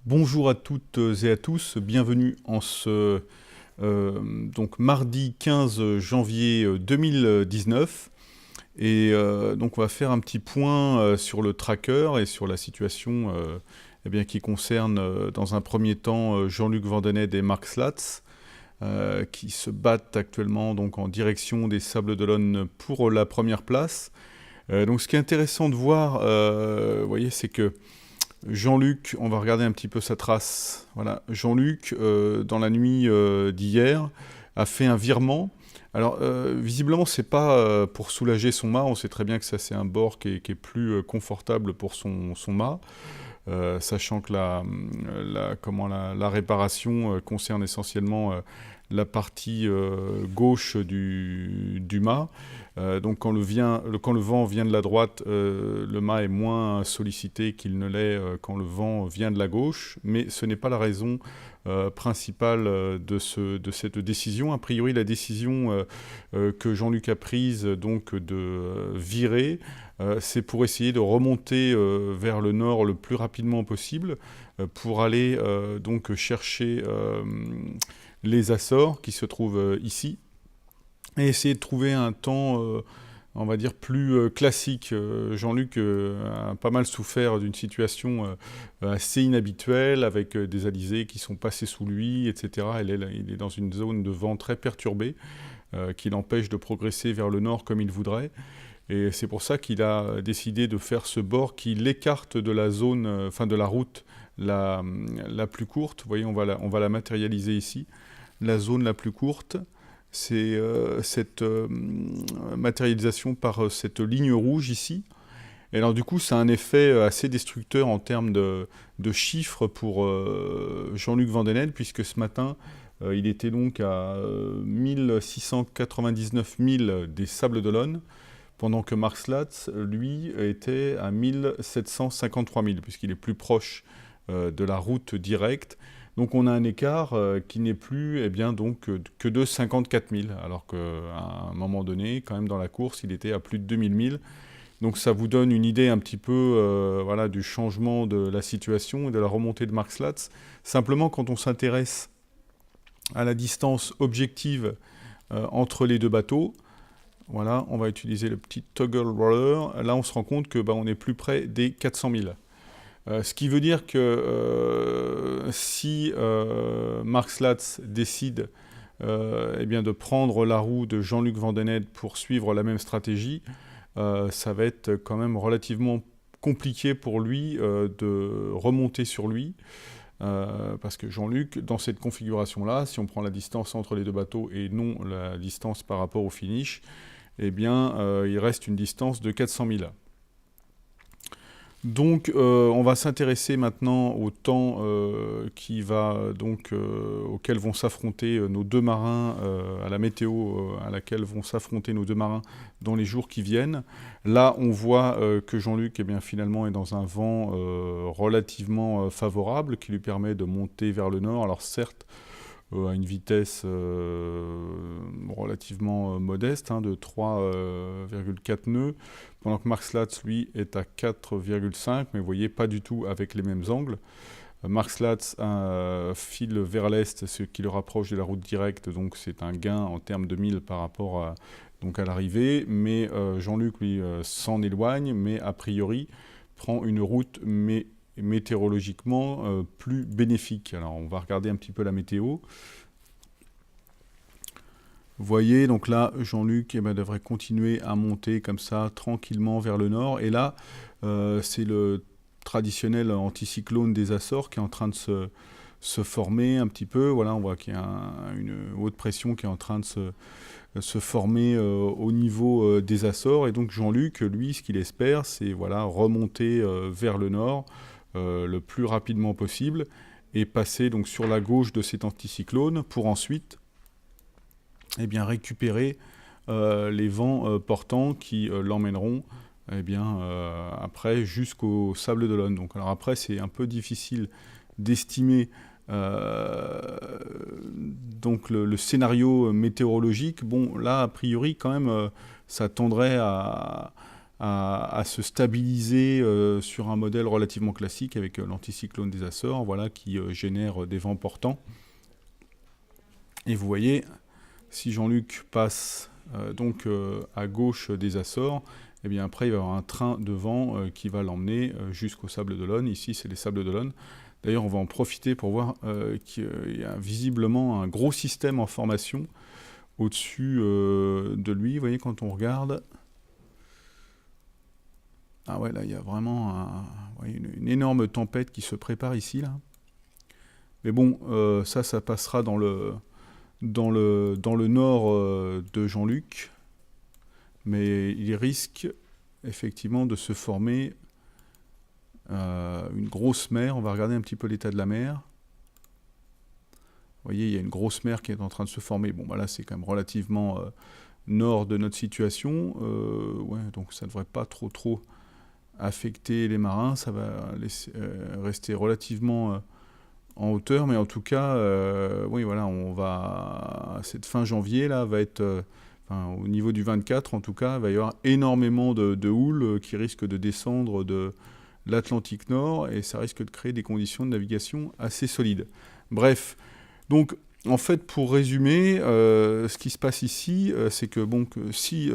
Bonjour à toutes et à tous, bienvenue en ce donc mardi 15 janvier 2019. Et donc on va faire un petit point sur le tracker et sur la situation eh bien, qui concerne dans un premier temps Jean-Luc Vandenesse et Mark Slatz qui se battent actuellement donc, en direction des Sables d'Olonne pour la première place. Donc ce qui est intéressant de voir, vous voyez, c'est que Jean-Luc, on va regarder un petit peu sa trace. Voilà, Jean-Luc, dans la nuit d'hier, a fait un virement. Alors, visiblement, c'est pas pour soulager son mât. On sait très bien que ça, c'est un bord qui est plus confortable pour son mât, sachant que la réparation concerne essentiellement la partie gauche du mât. Donc quand le vent vient de la droite, le mât est moins sollicité qu'il ne l'est quand le vent vient de la gauche, mais ce n'est pas la raison principale de cette décision. A priori, la décision que Jean-Luc a prise donc de virer, c'est pour essayer de remonter vers le nord le plus rapidement possible pour aller donc chercher les Açores qui se trouvent ici et essayer de trouver un temps, on va dire, plus classique. Jean-Luc a pas mal souffert d'une situation assez inhabituelle, avec des alizés qui sont passés sous lui, etc. Il est dans une zone de vent très perturbée, qui l'empêche de progresser vers le nord comme il voudrait. Et c'est pour ça qu'il a décidé de faire ce bord qui l'écarte de la zone, de la route la plus courte. Vous voyez, on va la matérialiser ici. La zone la plus courte, c'est cette matérialisation par cette ligne rouge ici. Et alors du coup, ça a un effet assez destructeur en termes de chiffres pour Jean-Luc Vandenesse, puisque ce matin, il était donc à 1699 000 des Sables d'Olonne, pendant que Mark Slatz, lui, était à 1753 000, puisqu'il est plus proche de la route directe. Donc on a un écart qui n'est plus que de 54 000, alors qu'à un moment donné, quand même dans la course, il était à plus de 2000 000. Donc ça vous donne une idée un petit peu du changement de la situation et de la remontée de Mark Slatz. Simplement, quand on s'intéresse à la distance objective entre les deux bateaux, voilà, on va utiliser le petit toggle roller. Là, on se rend compte que on est plus près des 400 000. Ce qui veut dire que si Mark Slatz décide de prendre la roue de Jean-Luc Vandenesse pour suivre la même stratégie, ça va être quand même relativement compliqué pour lui de remonter sur lui. Parce que Jean-Luc, dans cette configuration-là, si on prend la distance entre les deux bateaux et non la distance par rapport au finish, il reste une distance de 400 000. Donc, on va s'intéresser maintenant au temps auquel vont s'affronter nos deux marins, à la météo à laquelle vont s'affronter nos deux marins dans les jours qui viennent. Là, on voit que Jean-Luc, finalement, est dans un vent relativement favorable qui lui permet de monter vers le nord. Alors, certes, à une vitesse relativement modeste, de 3,4 nœuds, pendant que Mark Slatz, lui, est à 4,5, mais vous voyez, pas du tout avec les mêmes angles. Mark Slatz file vers l'est, ce qui le rapproche de la route directe, donc c'est un gain en termes de milles par rapport à l'arrivée, mais Jean-Luc, lui, s'en éloigne, mais a priori prend une route météorologiquement plus bénéfique. Alors on va regarder un petit peu la météo. Vous voyez, donc là, Jean-Luc devrait continuer à monter comme ça, tranquillement vers le nord. Et là, c'est le traditionnel anticyclone des Açores qui est en train de se former un petit peu. Voilà, on voit qu'il y a une haute pression qui est en train de se former au niveau des Açores. Et donc Jean-Luc, lui, ce qu'il espère, c'est remonter vers le nord le plus rapidement possible et passer donc sur la gauche de cet anticyclone pour ensuite récupérer les vents portants qui l'emmèneront après jusqu'au Sable d'Olonne. Donc alors après, c'est un peu difficile d'estimer donc le scénario météorologique. Bon, là, a priori, quand même, ça tendrait à à se stabiliser sur un modèle relativement classique avec l'anticyclone des Açores, voilà, qui génère des vents portants. Et vous voyez, si Jean-Luc passe donc à gauche des Açores, et bien après il va y avoir un train de vent qui va l'emmener jusqu'aux Sables d'Olonne. Ici c'est les Sables d'Olonne. D'ailleurs on va en profiter pour voir qu'il y a visiblement un gros système en formation au-dessus de lui. Vous voyez quand on regarde... Ah ouais, là il y a vraiment une énorme tempête qui se prépare ici, là. Mais bon, ça passera dans le nord de Jean-Luc, mais il risque effectivement de se former une grosse mer. On va regarder un petit peu l'état de la mer. Vous voyez, il y a une grosse mer qui est en train de se former. Bon, bah là, c'est quand même relativement nord de notre situation. Ouais, donc ça ne devrait pas trop affecter les marins. Ça va rester relativement... en hauteur, mais en tout cas, oui, voilà, on va... Cette fin janvier, là, va être... au niveau du 24, en tout cas, il va y avoir énormément de houle qui risque de descendre de l'Atlantique Nord, et ça risque de créer des conditions de navigation assez solides. Bref, donc, en fait, pour résumer, ce qui se passe ici, c'est que, bon, si...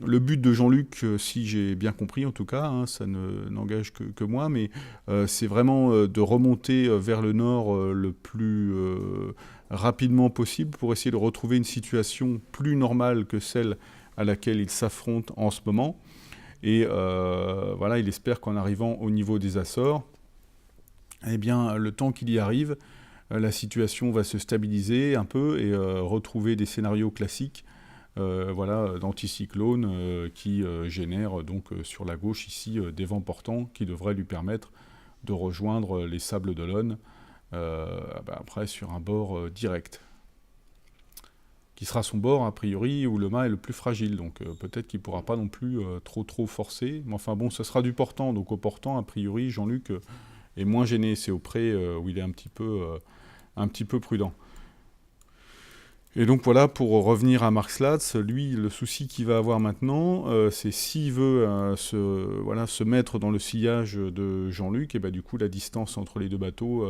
le but de Jean-Luc, si j'ai bien compris en tout cas, hein, ça n'engage que moi, mais c'est vraiment de remonter vers le nord le plus rapidement possible pour essayer de retrouver une situation plus normale que celle à laquelle il s'affronte en ce moment. Et voilà, il espère qu'en arrivant au niveau des Açores, eh bien, le temps qu'il y arrive, la situation va se stabiliser un peu et retrouver des scénarios classiques. Voilà, d'anticyclone qui génère donc sur la gauche ici des vents portants qui devraient lui permettre de rejoindre les Sables d'Olonne après sur un bord direct, qui sera son bord a priori où le mât est le plus fragile, donc peut-être qu'il ne pourra pas non plus trop forcer, mais enfin bon, ce sera du portant, donc au portant a priori Jean-Luc est moins gêné, c'est au pré où il est un petit peu prudent. Et donc voilà, pour revenir à Mark Slatz, lui, le souci qu'il va avoir maintenant, c'est s'il veut se mettre dans le sillage de Jean-Luc, et ben du coup la distance entre les deux bateaux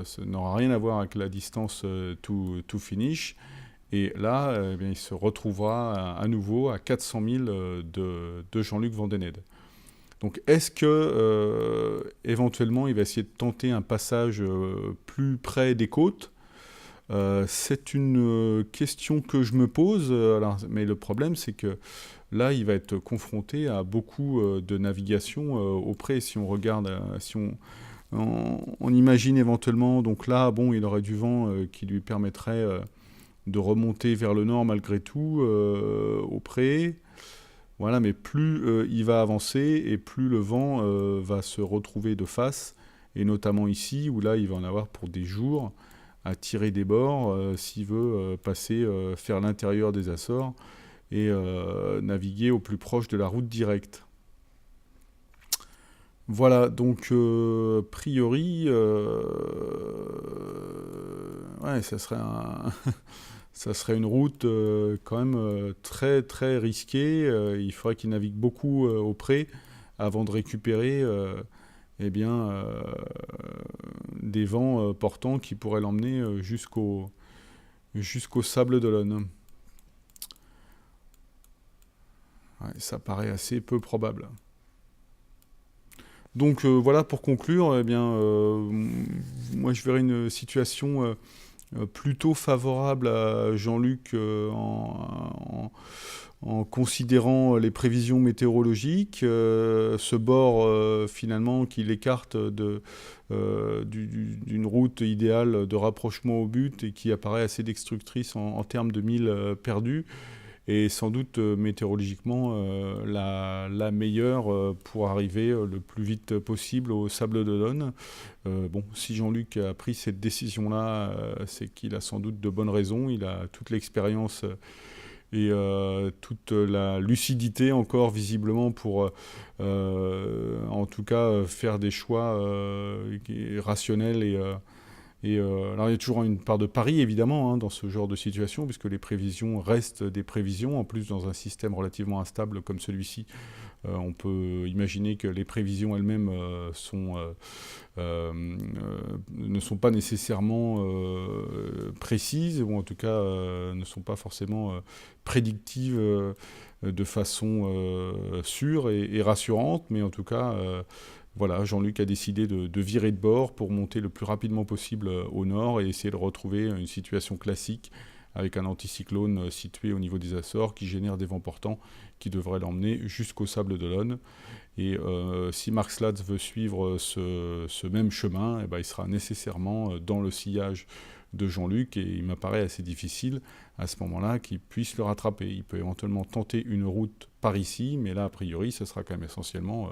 ça n'aura rien à voir avec la distance to finish. Et là, eh bien, il se retrouvera à nouveau à 400 000 de Jean-Luc Vandenede. Donc est-ce que éventuellement il va essayer de tenter un passage plus près des côtes ? C'est une question que je me pose, mais le problème c'est que là il va être confronté à beaucoup de navigation au près. Si on regarde, si on imagine éventuellement, donc là bon il aurait du vent qui lui permettrait de remonter vers le nord malgré tout au près. Voilà, mais plus il va avancer et plus le vent va se retrouver de face, et notamment ici où là il va en avoir pour des jours à tirer des bords s'il veut faire l'intérieur des Açores et naviguer au plus proche de la route directe. Voilà, donc a priori, ouais, ça serait ça serait une route quand même très risquée. Il faudrait qu'il navigue beaucoup au près avant de récupérer eh bien, des vents portants qui pourraient l'emmener jusqu'au Sable d'Olonne. Ouais, ça paraît assez peu probable. Donc voilà, pour conclure, eh bien, moi je verrais une situation plutôt favorable à Jean-Luc en considérant les prévisions météorologiques, ce bord finalement qui l'écarte d'une route idéale de rapprochement au but et qui apparaît assez destructrice en termes de milles perdus, et sans doute météorologiquement la meilleure pour arriver le plus vite possible au Sable d'Olonne. Bon, si Jean-Luc a pris cette décision-là, c'est qu'il a sans doute de bonnes raisons, il a toute l'expérience et toute la lucidité encore visiblement pour en tout cas faire des choix rationnels Et alors il y a toujours une part de pari évidemment, hein, dans ce genre de situation, puisque les prévisions restent des prévisions. En plus, dans un système relativement instable comme celui-ci, on peut imaginer que les prévisions elles-mêmes ne sont pas nécessairement précises, ou en tout cas ne sont pas forcément prédictives de façon sûre et rassurante, mais en tout cas, voilà, Jean-Luc a décidé de virer de bord pour monter le plus rapidement possible au nord et essayer de retrouver une situation classique avec un anticyclone situé au niveau des Açores qui génère des vents portants qui devraient l'emmener jusqu'au Sable d'Olonne. Et si Mark Slatz veut suivre ce même chemin, eh ben, il sera nécessairement dans le sillage de Jean-Luc, et il m'apparaît assez difficile à ce moment-là qu'il puisse le rattraper. Il peut éventuellement tenter une route par ici, mais là, a priori, ce sera quand même essentiellement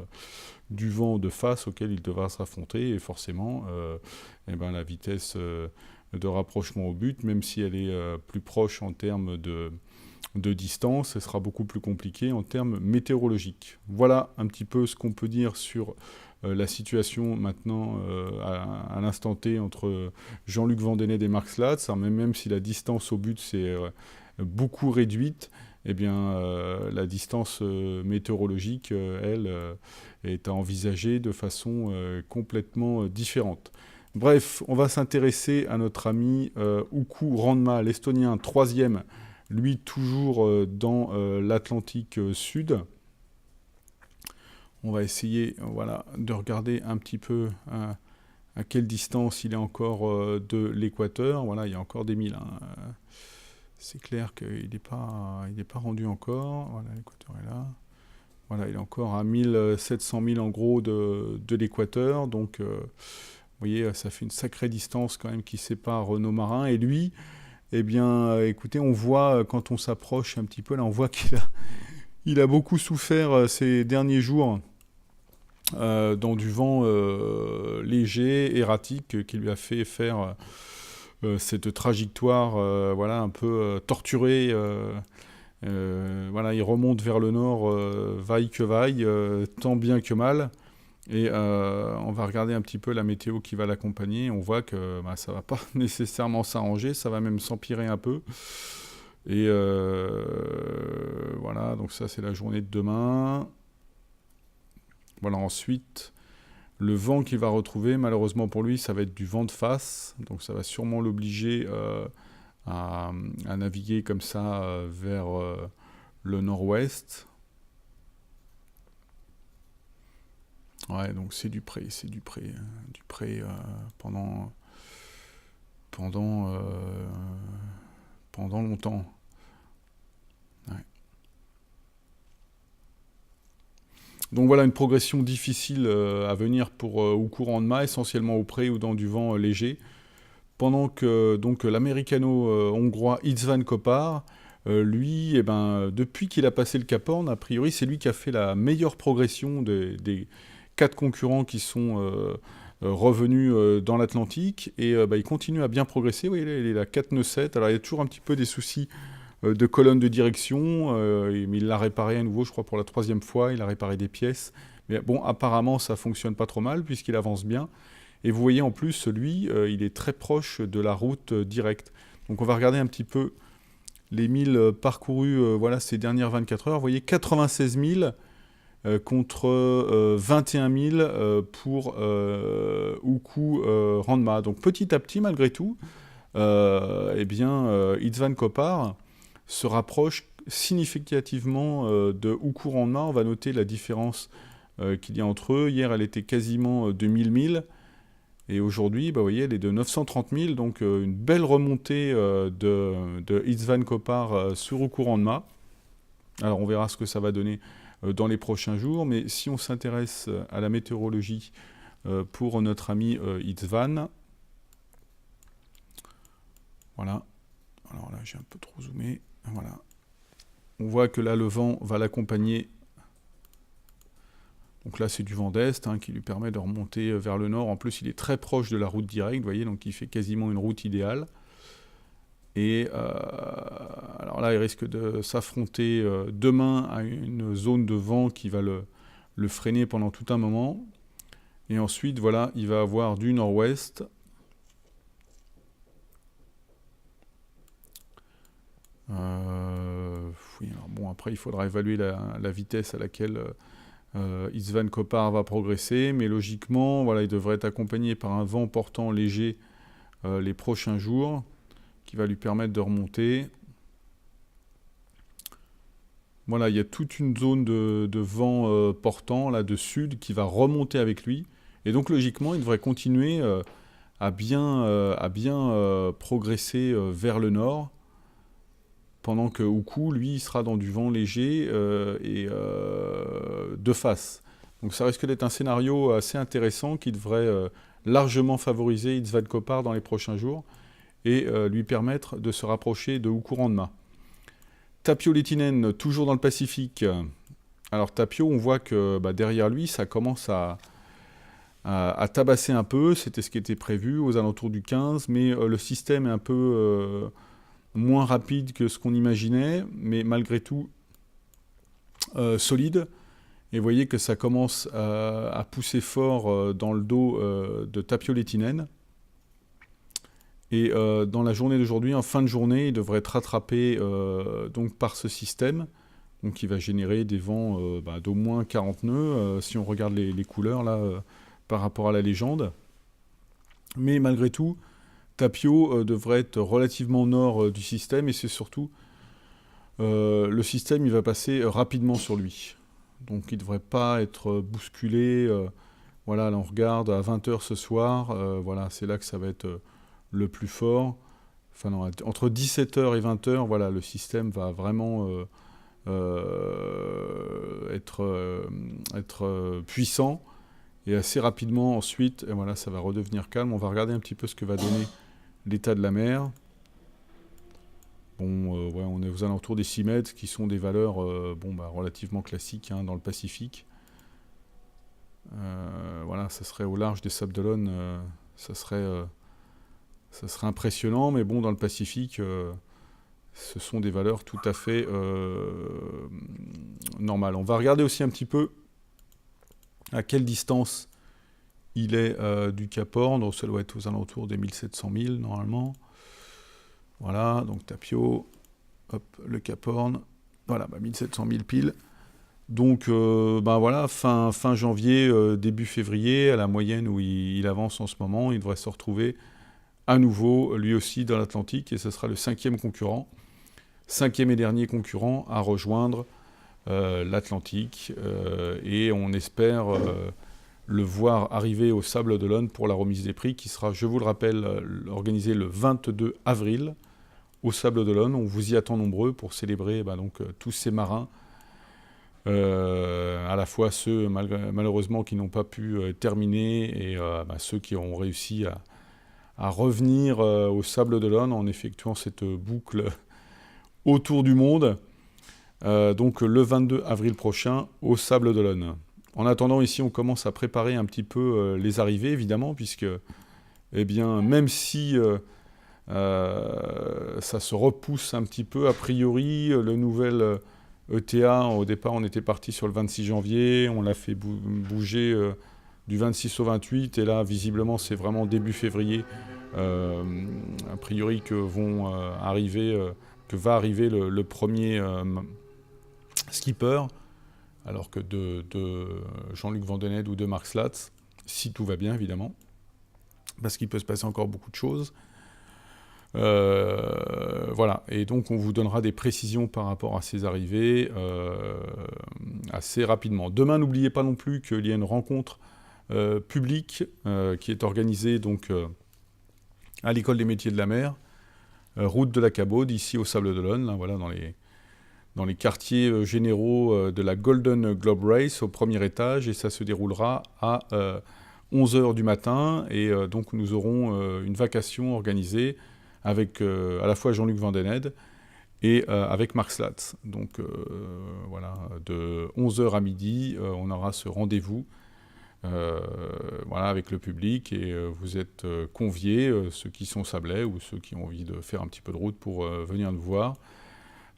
du vent de face auquel il devra s'affronter, et forcément, eh ben, la vitesse de rapprochement au but, même si elle est plus proche en termes de distance, ce sera beaucoup plus compliqué en termes météorologiques. Voilà un petit peu ce qu'on peut dire sur la situation maintenant à l'instant T entre Jean-Luc Vandenay et Mark Slatz. Même si la distance au but s'est beaucoup réduite, eh bien, la distance météorologique, elle, est à envisager de façon complètement différente. Bref, on va s'intéresser à notre ami Uku Randma, l'Estonien 3e, lui toujours dans l'Atlantique Sud. On va essayer voilà, de regarder un petit peu à quelle distance il est encore de l'équateur. Voilà, il y a encore des milles. Hein. C'est clair qu'il n'est pas rendu encore. Voilà, l'équateur est là. Voilà, il est encore à 1700 000 en gros de l'équateur. Donc, vous voyez, ça fait une sacrée distance quand même qui sépare nos marins. Et lui, eh bien, écoutez, on voit, quand on s'approche un petit peu, là, on voit qu'il a beaucoup souffert ces derniers jours dans du vent léger, erratique, qui lui a fait faire cette trajectoire voilà, un peu torturée. Voilà, il remonte vers le nord, vaille que vaille, tant bien que mal. Et on va regarder un petit peu la météo qui va l'accompagner. On voit que ça ne va pas nécessairement s'arranger, ça va même s'empirer un peu. Et voilà, donc ça c'est la journée de demain. Voilà, ensuite, le vent qu'il va retrouver, malheureusement pour lui, ça va être du vent de face. Donc ça va sûrement l'obliger à naviguer comme ça vers le nord-ouest. Ouais, donc c'est du près pendant longtemps. Ouais. Donc voilà une progression difficile à venir pour Uku Randma, essentiellement au près ou dans du vent léger. Pendant que donc l'américano-hongrois István Kopár, lui, eh ben, depuis qu'il a passé le Cap Horn, a priori, c'est lui qui a fait la meilleure progression des 4 concurrents qui sont revenus dans l'Atlantique. Et il continue à bien progresser. Oui, il est à 4 nœuds 7. Alors il y a toujours un petit peu des soucis de colonne de direction, mais il l'a réparé à nouveau, je crois, pour la 3e fois. Il a réparé des pièces. Mais bon, apparemment, ça fonctionne pas trop mal, puisqu'il avance bien. Et vous voyez, en plus, lui, il est très proche de la route directe. Donc on va regarder un petit peu les milles parcourus voilà, ces dernières 24 heures. Vous voyez, 96 000 contre 21 000 pour Uku Randma. Donc petit à petit, malgré tout, eh bien, István Kopár se rapproche significativement de Uku Randma. On va noter la différence qu'il y a entre eux. Hier, elle était quasiment de 1000 milles. Et aujourd'hui, vous voyez, elle est de 930 000. Donc une belle remontée de István Kopár sur Uku Randma. Alors on verra ce que ça va donner dans les prochains jours. Mais si on s'intéresse à la météorologie pour notre ami István, voilà. Alors là, j'ai un peu trop zoomé. Voilà. On voit que là, le vent va l'accompagner. Donc là, c'est du vent d'est qui lui permet de remonter vers le nord. En plus, il est très proche de la route directe, vous voyez, donc il fait quasiment une route idéale. Et alors là, il risque de s'affronter demain à une zone de vent qui va le freiner pendant tout un moment. Et ensuite, voilà, il va avoir du nord-ouest. Oui, alors bon, après, il faudra évaluer la vitesse à laquelle István Kopár va progresser, mais logiquement, voilà, il devrait être accompagné par un vent portant léger les prochains jours, qui va lui permettre de remonter. Voilà, il y a toute une zone de vent portant, là, de sud, qui va remonter avec lui. Et donc, logiquement, il devrait continuer à bien progresser vers le nord, pendant que Oukou, lui, il sera dans du vent léger et de face. Donc ça risque d'être un scénario assez intéressant qui devrait largement favoriser István Kopár dans les prochains jours et lui permettre de se rapprocher de Oukou Randma. Tapio Lehtinen, toujours dans le Pacifique. Alors Tapio, on voit que derrière lui, ça commence à tabasser un peu. C'était ce qui était prévu aux alentours du 15, mais le système est un peu moins rapide que ce qu'on imaginait, mais malgré tout solide. Et vous voyez que ça commence à pousser fort dans le dos de Tapio Lehtinen. Et dans la journée d'aujourd'hui, en fin de journée, il devrait être rattrapé donc par ce système, donc qui va générer des vents d'au moins 40 nœuds, si on regarde les couleurs là, par rapport à la légende. Mais malgré tout, Tapio devrait être relativement au nord du système, et c'est surtout le système, il va passer rapidement sur lui. Donc il ne devrait pas être bousculé. Voilà, là on regarde à 20h ce soir, voilà, c'est là que ça va être le plus fort. Enfin non, entre 17h et 20h, voilà, le système va vraiment être puissant. Et assez rapidement ensuite, et voilà, ça va redevenir calme. On va regarder un petit peu ce que va donner l'état de la mer. Bon, ouais, on est aux alentours des 6 mètres, qui sont des valeurs relativement classiques dans le Pacifique. Voilà, ça serait au large des Sables d'Olonne, ça serait impressionnant, mais bon, dans le Pacifique, ce sont des valeurs tout à fait normales. On va regarder aussi un petit peu à quelle distance il est du Cap Horn. Donc ça doit être aux alentours des 1700 000 normalement. Voilà, donc Tapio, hop, le Cap Horn, voilà, 1700 000 pile. Donc voilà, fin janvier, début février, à la moyenne où il avance en ce moment, il devrait se retrouver à nouveau, lui aussi, dans l'Atlantique, et ce sera le 5e concurrent, 5e et dernier concurrent à rejoindre l'Atlantique, et on espère le voir arriver au Sables d'Olonne pour la remise des prix, qui sera, je vous le rappelle, organisée le 22 avril au Sables d'Olonne. On vous y attend nombreux pour célébrer tous ces marins, à la fois ceux malheureusement qui n'ont pas pu terminer, et ceux qui ont réussi à revenir au Sables d'Olonne en effectuant cette boucle autour du monde, donc le 22 avril prochain au Sables d'Olonne. En attendant, ici, on commence à préparer un petit peu les arrivées, évidemment, puisque, même si ça se repousse un petit peu, a priori, le nouvel ETA, au départ, on était parti sur le 26 janvier, on l'a fait bouger du 26 au 28, et là, visiblement, c'est vraiment début février, a priori, que va arriver le premier skipper, alors que de Jean-Luc Vandened ou de Mark Slatz, si tout va bien, évidemment, parce qu'il peut se passer encore beaucoup de choses. Voilà, et donc on vous donnera des précisions par rapport à ces arrivées assez rapidement. Demain, n'oubliez pas non plus qu'il y a une rencontre publique qui est organisée donc, à l'École des métiers de la mer, route de la Cabaude, ici au Sables d'Olonne, là, voilà, dans les quartiers généraux de la Golden Globe Race, au premier étage, et ça se déroulera à 11h du matin, et donc nous aurons une vacation organisée avec à la fois Jean-Luc Vandened et avec Mark Slatz. Donc voilà, de 11h à midi, on aura ce rendez-vous voilà, avec le public, et vous êtes conviés, ceux qui sont sablais ou ceux qui ont envie de faire un petit peu de route pour venir nous voir,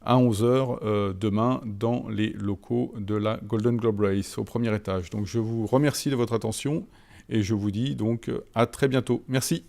à 11h demain dans les locaux de la Golden Globe Race au premier étage. Donc je vous remercie de votre attention et je vous dis donc à très bientôt. Merci.